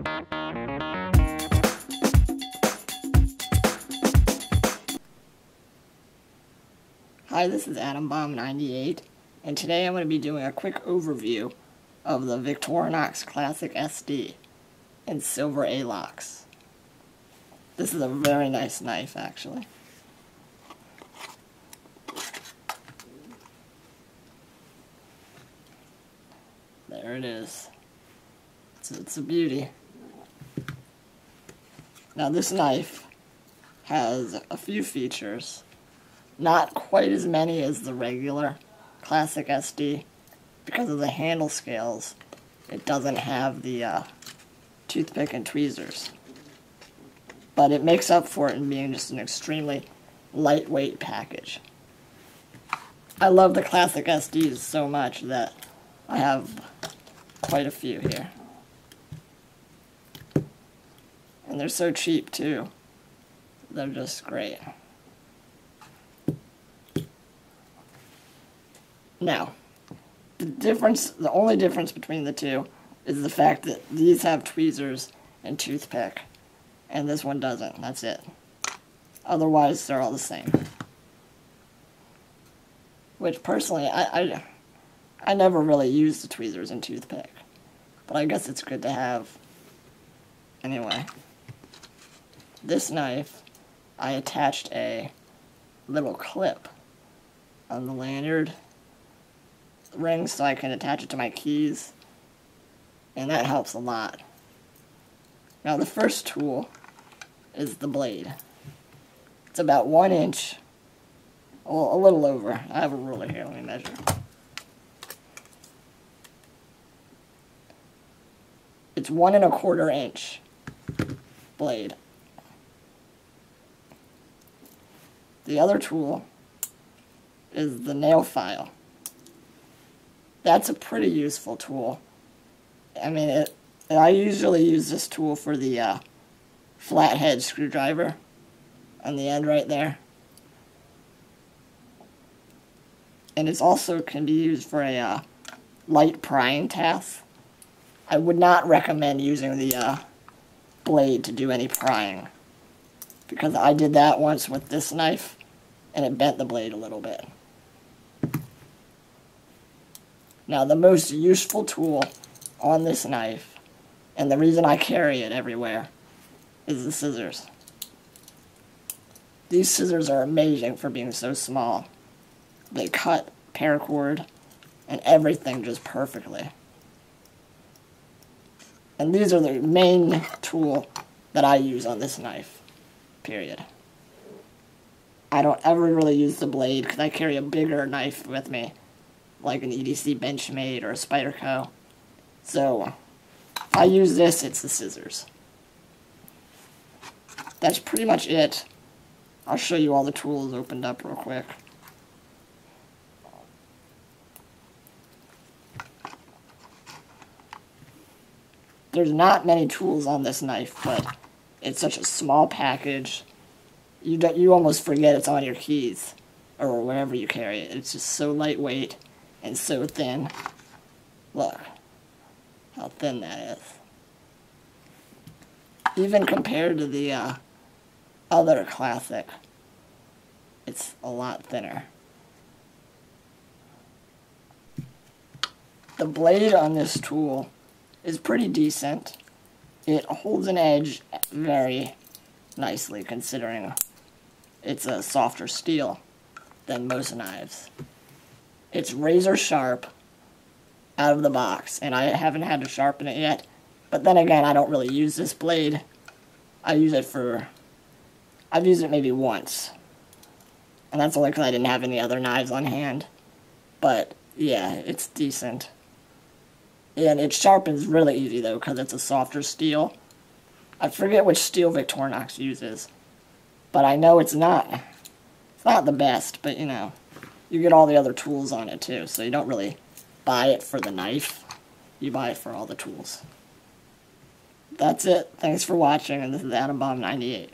Hi, this is AtomBomb98, and today I'm going to be doing a quick overview of the Victorinox Classic SD in silver alox. This is a very nice knife, actually. There it is. It's a beauty. Now this knife has a few features. Not quite as many as the regular Classic SD. Because of the handle scales, it doesn't have the toothpick and tweezers. But it makes up for it in being just an extremely lightweight package. I love the Classic SDs so much that I have quite a few here. And they're so cheap too. They're just great. Now, the only difference between the two is the fact that these have tweezers and toothpick, and this one doesn't. That's it. Otherwise, they're all the same. Which, personally, I never really use the tweezers and toothpick, but I guess it's good to have. Anyway, this knife, I attached a little clip on the lanyard ring so I can attach it to my keys, and that helps a lot. Now the first tool is the blade. It's about 1 inch, a little over. I have a ruler here, let me measure. It's 1 1/4 inch blade. The other tool is the nail file. That's a pretty useful tool. I mean, I usually use this tool for the flathead screwdriver on the end right there. And it also can be used for a light prying task. I would not recommend using the blade to do any prying, because I did that once with this knife and it bent the blade a little bit. Now, the most useful tool on this knife, and the reason I carry it everywhere, is the scissors. These scissors are amazing for being so small. They cut paracord and everything just perfectly. And these are the main tool that I use on this knife, period. I don't ever really use the blade because I carry a bigger knife with me, like an EDC Benchmade or a Spyderco. So, if I use this, it's the scissors. That's pretty much it. I'll show you all the tools opened up real quick. There's not many tools on this knife, but it's such a small package. You almost forget it's on your keys or wherever you carry it. It's just so lightweight and so thin. Look how thin that is. Even compared to the other Classic, it's a lot thinner. The blade on this tool is pretty decent. It holds an edge very nicely, considering it's a softer steel than most knives. It's razor sharp out of the box, and I haven't had to sharpen it yet. But then again, I don't really use this blade. I've used it maybe once. And that's only because I didn't have any other knives on hand. But, yeah, it's decent. And it sharpens really easy, though, because it's a softer steel. I forget which steel Victorinox uses. But I know it's not the best, but, you know, you get all the other tools on it, too. So you don't really buy it for the knife. You buy it for all the tools. That's it. Thanks for watching, and this is AtomBomb98.